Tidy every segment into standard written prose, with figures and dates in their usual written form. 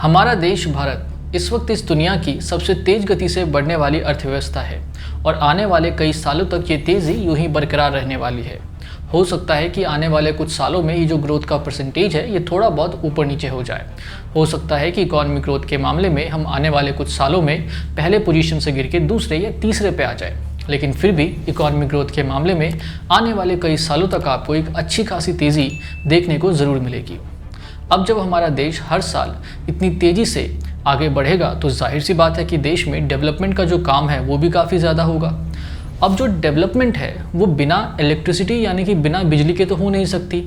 हमारा देश भारत इस वक्त इस दुनिया की सबसे तेज गति से बढ़ने वाली अर्थव्यवस्था है और आने वाले कई सालों तक ये तेज़ी यूं ही बरकरार रहने वाली है। हो सकता है कि आने वाले कुछ सालों में ये जो ग्रोथ का परसेंटेज है ये थोड़ा बहुत ऊपर नीचे हो जाए। हो सकता है कि इकॉनमी ग्रोथ के मामले में हम आने वाले कुछ सालों में पहले पोजीशन से गिर के दूसरे या तीसरे पे आ जाए, लेकिन फिर भी इकॉनमी ग्रोथ के मामले में आने वाले कई सालों तक आपको एक अच्छी खासी तेज़ी देखने को ज़रूर मिलेगी। अब जब हमारा देश हर साल इतनी तेज़ी से आगे बढ़ेगा तो जाहिर सी बात है कि देश में डेवलपमेंट का जो काम है वो भी काफ़ी ज़्यादा होगा। अब जो डेवलपमेंट है वो बिना इलेक्ट्रिसिटी यानी कि बिना बिजली के तो हो नहीं सकती।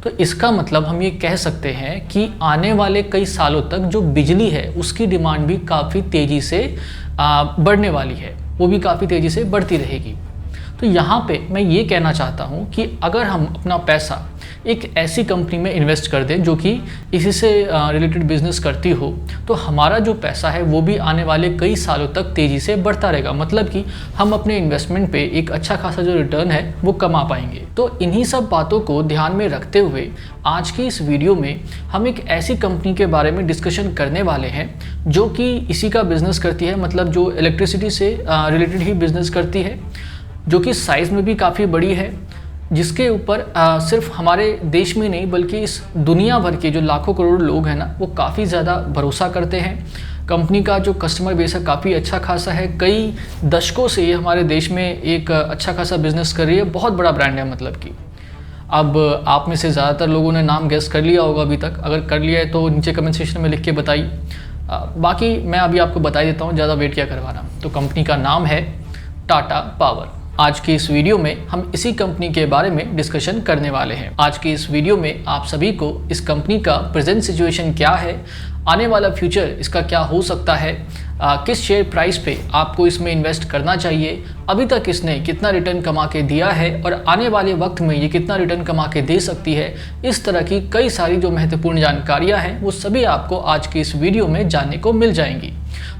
तो इसका मतलब हम ये कह सकते हैं कि आने वाले कई सालों तक जो बिजली है उसकी डिमांड भी काफ़ी तेज़ी से बढ़ने वाली है, वो भी काफ़ी तेज़ी से बढ़ती रहेगी। तो यहाँ पे मैं ये कहना चाहता हूँ कि अगर हम अपना पैसा एक ऐसी कंपनी में इन्वेस्ट कर दें जो कि इसी से रिलेटेड बिजनेस करती हो, तो हमारा जो पैसा है वो भी आने वाले कई सालों तक तेज़ी से बढ़ता रहेगा। मतलब कि हम अपने इन्वेस्टमेंट पे एक अच्छा खासा जो रिटर्न है वो कमा पाएंगे। तो इन्हीं सब बातों को ध्यान में रखते हुए आज की इस वीडियो में हम एक ऐसी कंपनी के बारे में डिस्कशन करने वाले हैं जो कि इसी का बिज़नेस करती है, मतलब जो इलेक्ट्रिसिटी से रिलेटेड ही बिज़नेस करती है, जो कि साइज़ में भी काफ़ी बड़ी है, जिसके ऊपर सिर्फ हमारे देश में नहीं बल्कि इस दुनिया भर के जो लाखों करोड़ लोग हैं ना वो काफ़ी ज़्यादा भरोसा करते हैं। कंपनी का जो कस्टमर बेस है काफ़ी अच्छा खासा है, कई दशकों से ये हमारे देश में एक अच्छा खासा बिजनेस कर रही है, बहुत बड़ा ब्रांड है। मतलब कि अब आप में से ज़्यादातर लोगों ने नाम गेस कर लिया होगा अभी तक, अगर कर लिया है तो नीचे कमेंट सेक्शन में लिख के बताइए। बाकी मैं अभी आपको बता देता हूँ, ज़्यादा वेट क्या करवाना। तो कंपनी का नाम है टाटा पावर। आज की इस वीडियो में हम इसी कंपनी के बारे में डिस्कशन करने वाले हैं। आज की इस वीडियो में आप सभी को इस कंपनी का प्रेजेंट सिचुएशन क्या है, आने वाला फ्यूचर इसका क्या हो सकता है, किस शेयर प्राइस पे आपको इसमें इन्वेस्ट करना चाहिए, अभी तक इसने कितना रिटर्न कमा के दिया है और आने वाले वक्त में ये कितना रिटर्न कमा के दे सकती है, इस तरह की कई सारी जो महत्वपूर्ण जानकारियाँ हैं वो सभी आपको आज की इस वीडियो में जानने को मिल जाएंगी।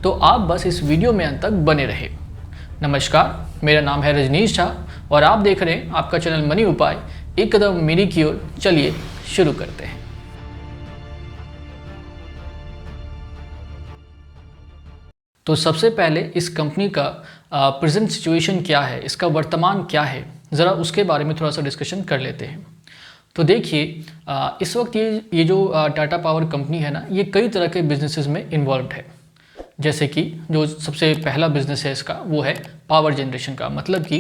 तो आप बस इस वीडियो में अंत तक बने रहे। नमस्कार, मेरा नाम है रजनीश झा और आप देख रहे हैं आपका चैनल मनी उपाय, एक कदम मेरी की ओर। चलिए शुरू करते हैं। तो सबसे पहले इस कंपनी का प्रेजेंट सिचुएशन क्या है, इसका वर्तमान क्या है, ज़रा उसके बारे में थोड़ा सा डिस्कशन कर लेते हैं। तो देखिए, इस वक्त ये जो टाटा पावर कंपनी है ना, ये कई तरह के बिजनेसेस में इन्वॉल्व है। जैसे कि जो सबसे पहला बिजनेस है इसका वो है पावर जनरेशन का, मतलब कि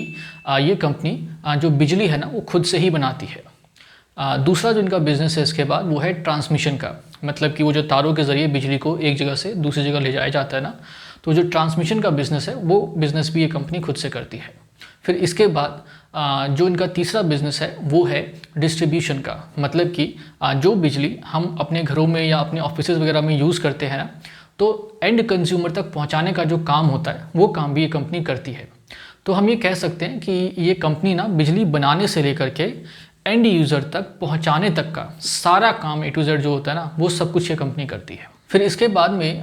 ये कंपनी जो बिजली है ना वो खुद से ही बनाती है। दूसरा जो इनका बिजनेस है इसके बाद वो है ट्रांसमिशन का, मतलब कि वो जो तारों के ज़रिए बिजली को एक जगह से दूसरी जगह ले जाया जाता है ना, तो जो ट्रांसमिशन का बिज़नेस है वो बिज़नेस भी ये कंपनी खुद से करती है। फिर इसके बाद जो इनका तीसरा बिजनेस है वो है डिस्ट्रीब्यूशन का, मतलब कि जो बिजली हम अपने घरों में या अपने ऑफिस वगैरह में यूज़ करते हैं ना, तो एंड कंज्यूमर तक पहुंचाने का जो काम होता है वो काम भी ये कंपनी करती है। तो हम ये कह सकते हैं कि ये कंपनी ना बिजली बनाने से लेकर के एंड यूज़र तक पहुंचाने तक का सारा काम A to Z जो होता है ना वो सब कुछ ये कंपनी करती है। फिर इसके बाद में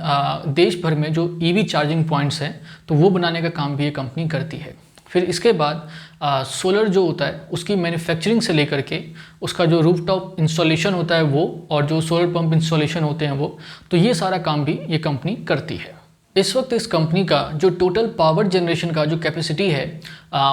देश भर में जो EV चार्जिंग पॉइंट्स हैं तो वो बनाने का काम भी ये कंपनी करती है। फिर इसके बाद सोलर जो होता है उसकी मैन्युफैक्चरिंग से लेकर के उसका जो रूफटॉप इंस्टॉलेशन होता है वो, और जो सोलर पंप इंस्टॉलेशन होते हैं वो, तो ये सारा काम भी ये कंपनी करती है। इस वक्त इस कंपनी का जो टोटल पावर जनरेशन का जो कैपेसिटी है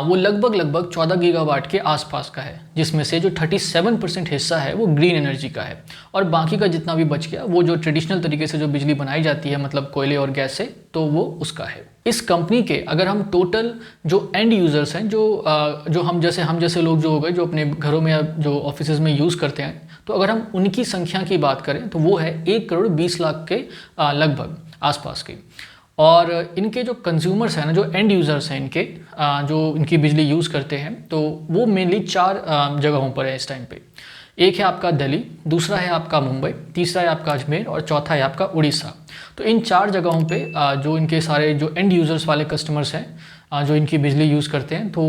वो लगभग 14 गीगावाट के आसपास का है, जिसमें से जो 37% हिस्सा है वो ग्रीन एनर्जी का है और बाकी का जितना भी बच गया वो जो ट्रेडिशनल तरीके से जो बिजली बनाई जाती है, मतलब कोयले और गैस से, तो वो उसका है। इस कंपनी के अगर हम टोटल जो एंड यूज़र्स हैं, जो हम जैसे लोग जो हो गए जो अपने घरों में या जो ऑफिस में यूज़ करते हैं, तो अगर हम उनकी संख्या की बात करें तो वो है 1,20,00,000 के लगभग आसपास की। और इनके जो कंज्यूमर्स हैं ना, जो एंड यूज़र्स हैं इनके, जो इनकी बिजली यूज़ करते हैं, तो वो मेनली 4 जगहों पर है इस टाइम पे। एक है आपका दिल्ली, दूसरा है आपका मुंबई, तीसरा है आपका अजमेर और चौथा है आपका उड़ीसा। तो इन 4 जगहों पे जो इनके सारे जो एंड यूज़र्स वाले कस्टमर्स हैं जो इनकी बिजली यूज़ करते हैं तो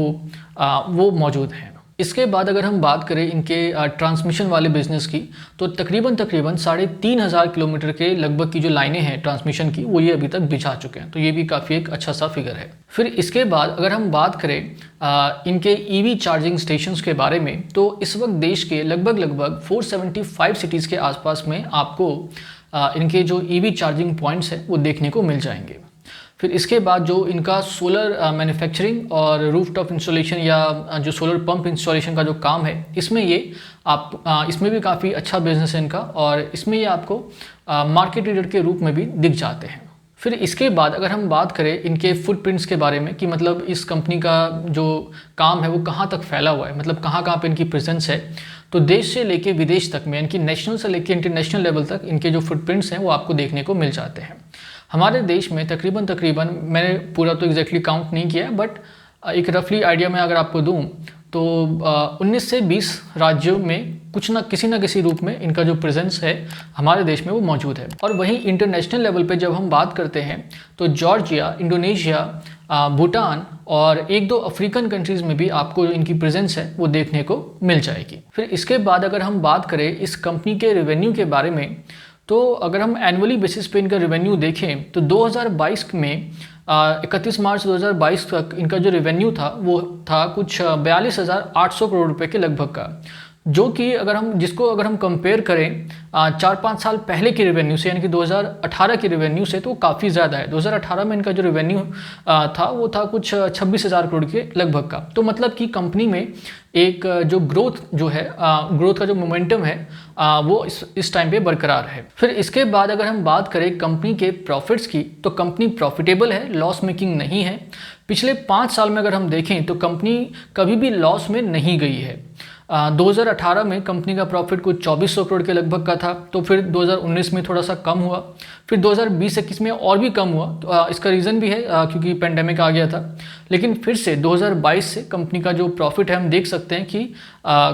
वो मौजूद हैं। इसके बाद अगर हम बात करें इनके ट्रांसमिशन वाले बिजनेस की, तो तकरीबन 3,500 किलोमीटर के लगभग की जो लाइनें हैं ट्रांसमिशन की वो ये अभी तक बिछा चुके हैं। तो ये भी काफ़ी एक अच्छा सा फिगर है। फिर इसके बाद अगर हम बात करें इनके ईवी चार्जिंग स्टेशंस के बारे में, तो इस वक्त देश के लगभग 475 सिटीज़ के आसपास में आपको इनके जो ईवी चार्जिंग पॉइंट्स हैं वो देखने को मिल जाएंगे। फिर इसके बाद जो इनका सोलर मैन्युफैक्चरिंग और रूफटॉप इंस्टॉलेशन या जो सोलर पंप इंस्टॉलेशन का जो काम है, इसमें ये इसमें भी काफ़ी अच्छा बिजनेस है इनका, और इसमें ये आपको मार्केट लीडर के रूप में भी दिख जाते हैं। फिर इसके बाद अगर हम बात करें इनके फुटप्रिंट्स के बारे में कि मतलब इस कंपनी का जो काम है वो कहाँ तक फैला हुआ है, मतलब कहाँ कहाँ पे इनकी प्रेजेंस है, तो देश से लेके विदेश तक में, इनकी नेशनल से लेके इंटरनेशनल लेवल तक इनके जो फुटप्रिंट्स हैं वो आपको देखने को मिल जाते हैं। हमारे देश में तकरीबन मैंने पूरा तो एग्जैक्टली काउंट नहीं किया है, बट एक रफली आइडिया मैं अगर आपको दूं तो 19 से 20 राज्यों में किसी न किसी रूप में इनका जो प्रेजेंस है हमारे देश में वो मौजूद है। और वहीं इंटरनेशनल लेवल पे जब हम बात करते हैं तो जॉर्जिया, इंडोनेशिया, भूटान और एक दो अफ्रीकन कंट्रीज़ में भी आपको इनकी प्रेजेंस है वो देखने को मिल जाएगी। फिर इसके बाद अगर हम बात करें इस कंपनी के रेवेन्यू के बारे में, तो अगर हम एनुअली बेसिस पे इनका रेवेन्यू देखें तो 2022 में 31 मार्च 2022 तक इनका जो रेवेन्यू था वो था कुछ 42,800 करोड़ रुपए के लगभग का, जो कि अगर हम कंपेयर करें 4-5 साल पहले की रेवेन्यू से, यानी कि 2018 की रेवेन्यू से, तो काफ़ी ज़्यादा है। 2018 में इनका जो रेवेन्यू था वो था कुछ 26,000 करोड़ के लगभग का। तो मतलब कि कंपनी में एक जो ग्रोथ का जो मोमेंटम है वो इस टाइम पे बरकरार है। फिर इसके बाद अगर हम बात करें कंपनी के प्रॉफिट्स की, तो कंपनी प्रॉफिटेबल है, लॉस मेकिंग नहीं है। पिछले 5 साल में अगर हम देखें तो कंपनी कभी भी लॉस में नहीं गई है। 2018 में कंपनी का प्रॉफिट कुछ 2400 करोड़ के लगभग का था, तो फिर 2019 में थोड़ा सा कम हुआ, फिर 2020-21 में और भी कम हुआ। तो इसका रीज़न भी है क्योंकि पेंडेमिक आ गया था, लेकिन फिर से 2022 से कंपनी का जो प्रॉफिट है हम देख सकते हैं कि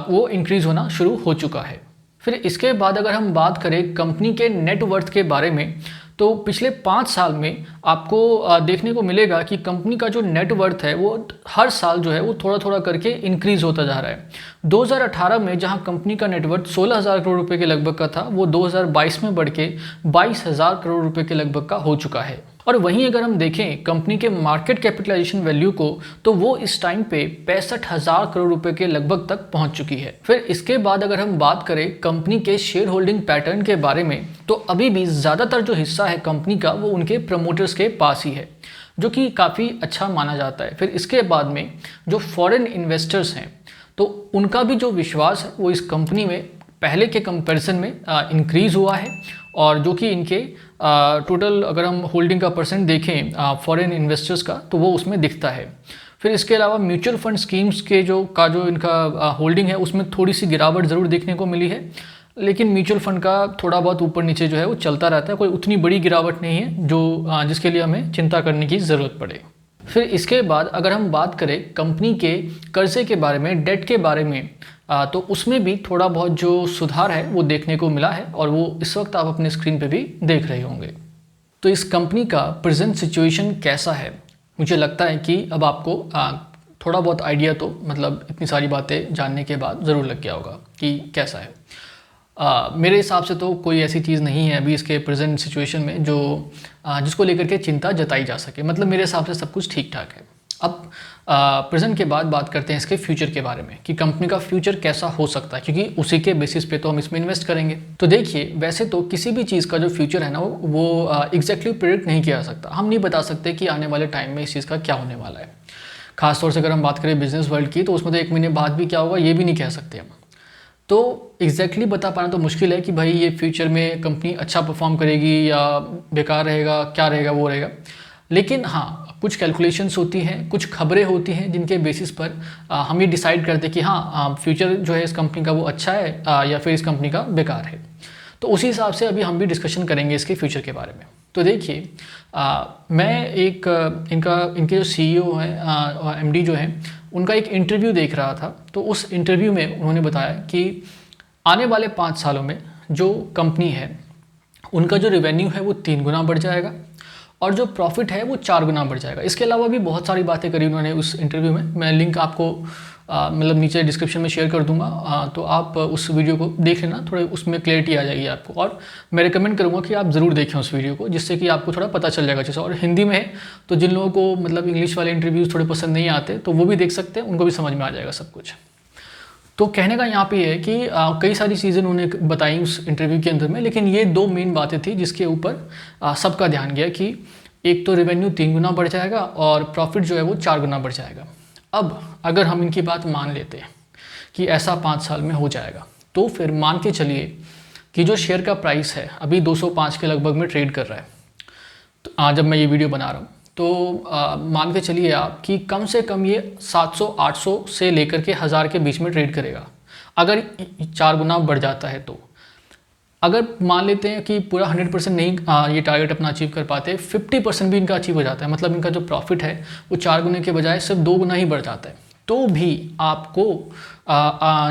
वो इंक्रीज़ होना शुरू हो चुका है। फिर इसके बाद अगर हम बात करें कंपनी के नेटवर्थ के बारे में, तो पिछले 5 साल में आपको देखने को मिलेगा कि कंपनी का जो नेटवर्थ है वो हर साल जो है वो थोड़ा थोड़ा करके इंक्रीज़ होता जा रहा है। 2018 में जहां कंपनी का नेटवर्थ 16,000 करोड़ रुपए के लगभग का था, वो 2022 में बढ़ के 22,000 करोड़ रुपए के लगभग का हो चुका है। और वहीं अगर हम देखें कंपनी के मार्केट कैपिटलाइजेशन वैल्यू को, तो वो इस टाइम पे 65,000 करोड़ रुपए के लगभग तक पहुंच चुकी है। फिर इसके बाद अगर हम बात करें कंपनी के शेयर होल्डिंग पैटर्न के बारे में, तो अभी भी ज़्यादातर जो हिस्सा है कंपनी का वो उनके प्रमोटर्स के पास ही है, जो कि काफ़ी अच्छा माना जाता है। फिर इसके बाद में जो फॉरेन इन्वेस्टर्स हैं, तो उनका भी जो विश्वास है वो इस कंपनी में पहले के कंपैरिजन में इंक्रीज़ हुआ है, और जो कि इनके टोटल अगर हम होल्डिंग का परसेंट देखें फॉरेन इन्वेस्टर्स का, तो वो उसमें दिखता है। फिर इसके अलावा म्यूचुअल फंड स्कीम्स के जो इनका होल्डिंग है उसमें थोड़ी सी गिरावट ज़रूर देखने को मिली है, लेकिन म्यूचुअल फंड का थोड़ा बहुत ऊपर नीचे जो है वो चलता रहता है, कोई उतनी बड़ी गिरावट नहीं है जो जिसके लिए हमें चिंता करने की ज़रूरत पड़े। फिर इसके बाद अगर हम बात करें कंपनी के कर्जे के बारे में, डेट के बारे में, तो उसमें भी थोड़ा बहुत जो सुधार है वो देखने को मिला है, और वो इस वक्त आप अपने स्क्रीन पे भी देख रहे होंगे। तो इस कंपनी का प्रेजेंट सिचुएशन कैसा है, मुझे लगता है कि अब आपको थोड़ा बहुत आइडिया तो मतलब इतनी सारी बातें जानने के बाद ज़रूर लग गया होगा कि कैसा है। मेरे हिसाब से तो कोई ऐसी चीज़ नहीं है अभी इसके प्रेजेंट सिचुएशन में जो जिसको लेकर के चिंता जताई जा सके। मतलब मेरे हिसाब से सब कुछ ठीक ठाक है। अब प्रेजेंट के बाद बात करते हैं इसके फ्यूचर के बारे में कि कंपनी का फ्यूचर कैसा हो सकता है, क्योंकि उसी के बेसिस पे तो हम इसमें इन्वेस्ट करेंगे। तो देखिए, वैसे तो किसी भी चीज़ का जो फ्यूचर है ना वो एग्जैक्टली प्रेडिक्ट नहीं किया जा सकता। हम नहीं बता सकते कि आने वाले टाइम में इस चीज़ का क्या होने वाला है। खासतौर से अगर हम बात करें बिजनेस वर्ल्ड की, तो उसमें तो 1 महीने बाद भी क्या होगा ये भी नहीं कह सकते हम। तो एग्जैक्टली बता पाना तो मुश्किल है कि भाई ये फ्यूचर में कंपनी अच्छा परफॉर्म करेगी या बेकार रहेगा, क्या रहेगा वो रहेगा। लेकिन हाँ, कुछ कैलकुलेशंस होती हैं, कुछ खबरें होती हैं जिनके बेसिस पर हम ये डिसाइड करते हैं कि हाँ फ्यूचर जो है इस कंपनी का वो अच्छा है या फिर इस कंपनी का बेकार है। तो उसी हिसाब से अभी हम भी डिस्कशन करेंगे इसके फ्यूचर के बारे में। तो देखिए, मैं इनके जो CEO हैं, MD जो हैं, उनका एक इंटरव्यू देख रहा था। तो उस इंटरव्यू में उन्होंने बताया कि आने वाले 5 सालों में जो कंपनी है उनका जो रेवेन्यू है वो 3 गुना बढ़ जाएगा, और जो प्रॉफिट है वो 4 गुना बढ़ जाएगा। इसके अलावा भी बहुत सारी बातें करी उन्होंने उस इंटरव्यू में। मैं लिंक आपको मतलब नीचे डिस्क्रिप्शन में शेयर कर दूंगा, तो आप उस वीडियो को देख लेना, थोड़े उसमें क्लैरिटी आ जाएगी आपको। और मैं रिकमेंड करूंगा कि आप ज़रूर देखें उस वीडियो को, जिससे कि आपको थोड़ा पता चल जाएगा जैसे। और हिंदी में है तो जिन लोगों को मतलब इंग्लिश वाले इंटरव्यूज़ थोड़े पसंद नहीं आते तो वो भी देख सकते हैं, उनको भी समझ में आ जाएगा सब कुछ। तो कहने का यहाँ पे ये है कि कई सारी चीज़ें उन्होंने बताई उस इंटरव्यू के अंदर में, लेकिन ये 2 मेन बातें थी जिसके ऊपर सबका ध्यान गया कि एक तो रेवेन्यू 3 गुना बढ़ जाएगा और प्रॉफिट जो है वो 4 गुना बढ़ जाएगा। अब अगर हम इनकी बात मान लेते हैं कि ऐसा 5 साल में हो जाएगा, तो फिर मान के चलिए कि जो शेयर का प्राइस है अभी 205 के लगभग में ट्रेड कर रहा है, तो जब मैं ये वीडियो बना रहा हूँ तो मान के चलिए आप कि कम से कम ये 700-800 से लेकर के 1000 के बीच में ट्रेड करेगा अगर 4 गुना बढ़ जाता है। तो अगर मान लेते हैं कि पूरा 100% नहीं ये टारगेट अपना अचीव कर पाते, 50% भी इनका अचीव हो जाता है, मतलब इनका जो प्रॉफिट है वो 4 गुने के बजाय सिर्फ 2 गुना ही बढ़ जाता है, तो भी आपको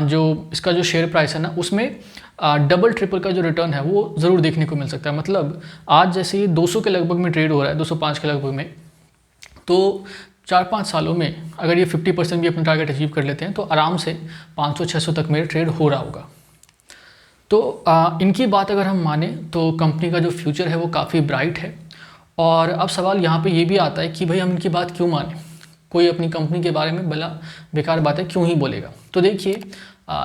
जो इसका जो शेयर प्राइस है ना उसमें डबल ट्रिपल का जो रिटर्न है वो ज़रूर देखने को मिल सकता है। मतलब आज जैसे ये 200 के लगभग में ट्रेड हो रहा है, 205 के लगभग में, तो 4-5 सालों में अगर ये 50% भी अपना टारगेट अचीव कर लेते हैं तो आराम से 500-600 तक में ट्रेड हो रहा होगा। तो इनकी बात अगर हम माने तो कंपनी का जो फ्यूचर है वो काफ़ी ब्राइट है। और अब सवाल यहाँ पे ये भी आता है कि भाई हम इनकी बात क्यों माने, कोई अपनी कंपनी के बारे में भला बेकार बातें क्यों ही बोलेगा। तो देखिए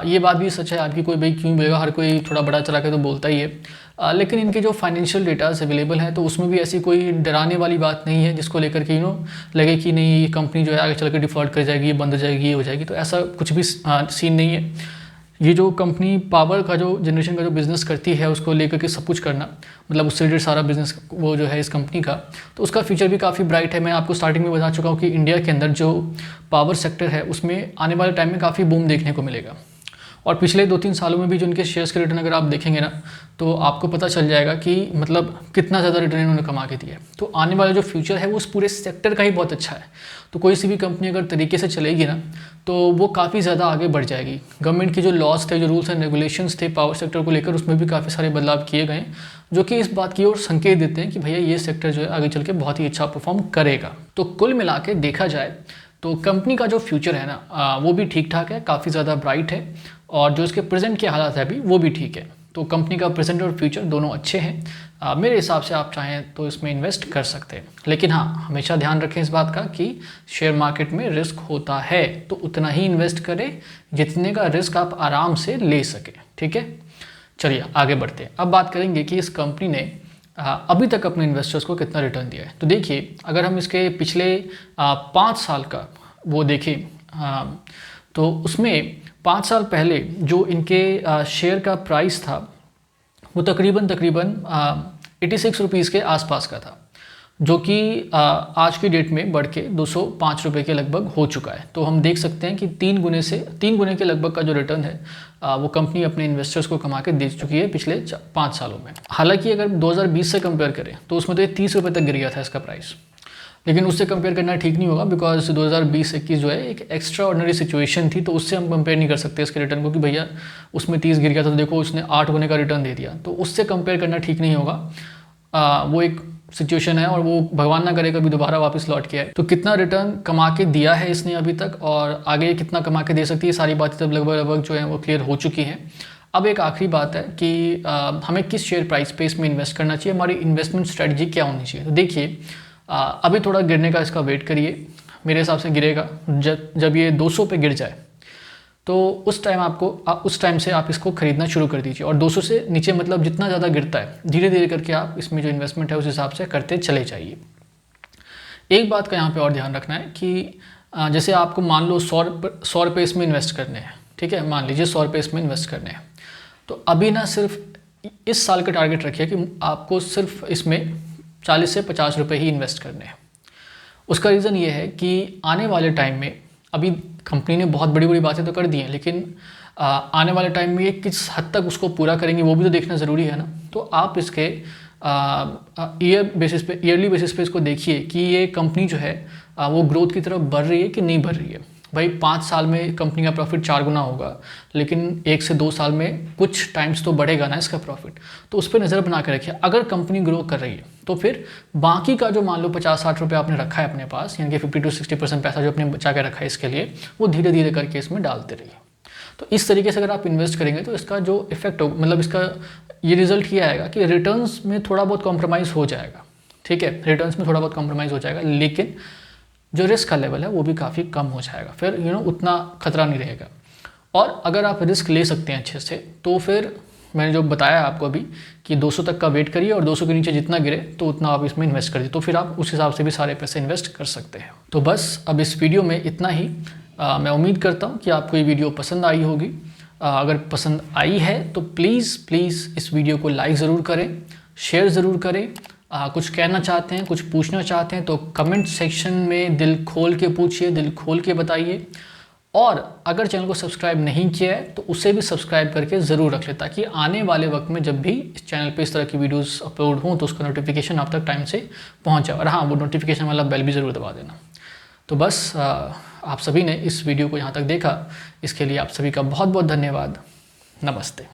ये बात भी सच है आपकी, कोई भाई क्यों बोलेगा, हर कोई थोड़ा बड़ा चला के तो बोलता ही है। लेकिन इनके जो फाइनेंशियल डेटाज अवेलेबल हैं तो उसमें भी ऐसी कोई डराने वाली बात नहीं है जिसको लेकर के लगे कि नहीं ये कंपनी जो है आगे चल कर डिफ़ॉल्ट कर जाएगी, ये बंद हो जाएगी, ये हो जाएगी। तो ऐसा कुछ भी सीन नहीं है। ये जो कंपनी पावर का जो जनरेशन का जो बिज़नेस करती है उसको लेकर के सब कुछ करना, मतलब उससे रिलेटेड सारा बिज़नेस वो जो है इस कंपनी का, तो उसका फ्यूचर भी काफ़ी ब्राइट है। मैं आपको स्टार्टिंग में बता चुका हूँ कि इंडिया के अंदर जो पावर सेक्टर है उसमें आने वाले टाइम में काफ़ी बूम देखने को मिलेगा। और पिछले 2-3 सालों में भी जो इनके शेयर्स के रिटर्न अगर आप देखेंगे ना तो आपको पता चल जाएगा कि मतलब कितना ज़्यादा रिटर्न इन्होंने कमा के दिया है। तो आने वाला जो फ्यूचर है वो उस पूरे सेक्टर का ही बहुत अच्छा है। तो कोई सी भी कंपनी अगर तरीके से चलेगी ना तो वो काफ़ी ज़्यादा आगे बढ़ जाएगी। गवर्नमेंट की जो लॉज थे, जो रूल्स एंड रेगुलेशंस थे पावर सेक्टर को लेकर, उसमें भी काफ़ी सारे बदलाव किए गए जो कि इस बात की ओर संकेत देते हैं कि भैया ये सेक्टर जो है आगे चल के बहुत ही अच्छा परफॉर्म करेगा। तो कुल मिला के देखा जाए तो कंपनी का जो फ्यूचर है ना वो भी ठीक ठाक है, काफ़ी ज़्यादा ब्राइट है, और जो इसके प्रेजेंट के हालात है अभी वो भी ठीक है। तो कंपनी का प्रेजेंट और फ्यूचर दोनों अच्छे हैं। मेरे हिसाब से आप चाहें तो इसमें इन्वेस्ट कर सकते हैं, लेकिन हाँ हमेशा ध्यान रखें इस बात का कि शेयर मार्केट में रिस्क होता है, तो उतना ही इन्वेस्ट करें जितने का रिस्क आप आराम से ले सकें। ठीक है, चलिए आगे बढ़ते हैं। अब बात करेंगे कि इस कंपनी ने अभी तक अपने इन्वेस्टर्स को कितना रिटर्न दिया है। तो देखिए अगर हम इसके पिछले 5 साल का वो देखें तो उसमें 5 साल पहले जो इनके शेयर का प्राइस था वो तकरीबन 86 रुपीज़ के आसपास का था, जो कि आज की डेट में बढ़ के 205 रुपये के लगभग हो चुका है। तो हम देख सकते हैं कि 3 गुने के लगभग का जो रिटर्न है वो कंपनी अपने इन्वेस्टर्स को कमा के दे चुकी है पिछले 5 सालों में। हालांकि अगर 2020 से कंपेयर करें तो उसमें तो ये 30 रुपये तक गिर गया था इसका प्राइस, लेकिन उससे कंपेयर करना ठीक नहीं होगा बिकॉज 2020-21 जो है एक एक्स्ट्रा ऑर्डिनरी सिचुएशन थी, तो उससे हम कंपेयर नहीं कर सकते इसके रिटर्न को कि भैया उसमें 30 गिर गया था तो देखो उसने 8 गुने का रिटर्न दे दिया, तो उससे कंपेयर करना ठीक नहीं होगा। वो एक सिचुएशन है और वो भगवान ना करे कभी दोबारा वापस लौट के आए। तो कितना रिटर्न कमा के दिया है इसने अभी तक और आगे कितना कमा के दे सकती है, सारी बातें तब लगभग जो है वो क्लियर हो चुकी हैं। अब एक आखिरी बात है कि हमें किस शेयर प्राइस पे इसमें इन्वेस्ट करना चाहिए, हमारी इन्वेस्टमेंट स्ट्रेटजी क्या होनी चाहिए। तो देखिए अभी थोड़ा गिरने का इसका वेट करिए, मेरे हिसाब से गिरेगा जब ये 200 पे गिर जाए तो उस टाइम से आप इसको खरीदना शुरू कर दीजिए, और 200 से नीचे मतलब जितना ज़्यादा गिरता है धीरे धीरे करके आप इसमें जो इन्वेस्टमेंट है उस हिसाब से करते चले जाइए। एक बात का यहाँ पे और ध्यान रखना है कि जैसे आपको मान लो 100 रुपये इसमें इन्वेस्ट करने हैं, ठीक है, मान लीजिए 100 रुपये इसमें इन्वेस्ट करने हैं, तो अभी ना सिर्फ इस साल का टारगेट रखिए कि आपको सिर्फ इसमें 40 से 50 रुपये ही इन्वेस्ट करने हैं। उसका रीज़न ये है कि आने वाले टाइम में अभी कंपनी ने बहुत बड़ी बड़ी बातें तो कर दी हैं, लेकिन आने वाले टाइम में ये किस हद तक उसको पूरा करेंगे वो भी तो देखना ज़रूरी है ना। तो आप इसके ईयरली बेसिस पे इसको देखिए कि ये कंपनी जो है वो ग्रोथ की तरफ बढ़ रही है कि नहीं बढ़ रही है। भाई 5 साल में कंपनी का प्रॉफिट 4 गुना होगा, लेकिन 1 से 2 साल में कुछ टाइम्स तो बढ़ेगा ना इसका प्रॉफिट, तो उस पर नज़र बना के रखिए। अगर कंपनी ग्रो कर रही है तो फिर बाकी का जो मान लो 50-60 रुपये आपने रखा है अपने पास, यानी कि 50-60% पैसा जो आपने बचा के रखा है इसके लिए, वो धीरे धीरे करके इसमें डालते रहिए। तो इस तरीके से अगर आप इन्वेस्ट करेंगे तो इसका जो इफेक्ट हो, मतलब इसका ये रिजल्ट ये आएगा कि रिटर्न्स में थोड़ा बहुत कॉम्प्रोमाइज़ हो जाएगा। ठीक है, रिटर्न्स में थोड़ा बहुत कॉम्प्रोमाइज़ हो जाएगा, लेकिन जो रिस्क का लेवल है वो भी काफ़ी कम हो जाएगा, फिर उतना खतरा नहीं रहेगा। और अगर आप रिस्क ले सकते हैं अच्छे से तो फिर मैंने जो बताया आपको अभी कि 200 तक का वेट करिए और 200 के नीचे जितना गिरे तो उतना आप इसमें इन्वेस्ट करिए, तो फिर आप उस हिसाब से भी सारे पैसे इन्वेस्ट कर सकते हैं। तो बस अब इस वीडियो में इतना ही। मैं उम्मीद करता हूँ कि आपको ये वीडियो पसंद आई होगी। अगर पसंद आई है तो प्लीज़ इस वीडियो को लाइक ज़रूर करें, शेयर ज़रूर करें। कुछ कहना चाहते हैं, कुछ पूछना चाहते हैं तो कमेंट सेक्शन में दिल खोल के पूछिए, दिल खोल के बताइए। और अगर चैनल को सब्सक्राइब नहीं किया है तो उसे भी सब्सक्राइब करके ज़रूर रख लें, ताकि आने वाले वक्त में जब भी इस चैनल पे इस तरह की वीडियोस अपलोड हों तो उसका नोटिफिकेशन आप तक टाइम से पहुंच जाए। और हाँ, वो नोटिफिकेशन वाला बेल भी ज़रूर दबा देना। तो बस आप सभी ने इस वीडियो को यहाँ तक देखा, इसके लिए आप सभी का बहुत बहुत धन्यवाद। नमस्ते।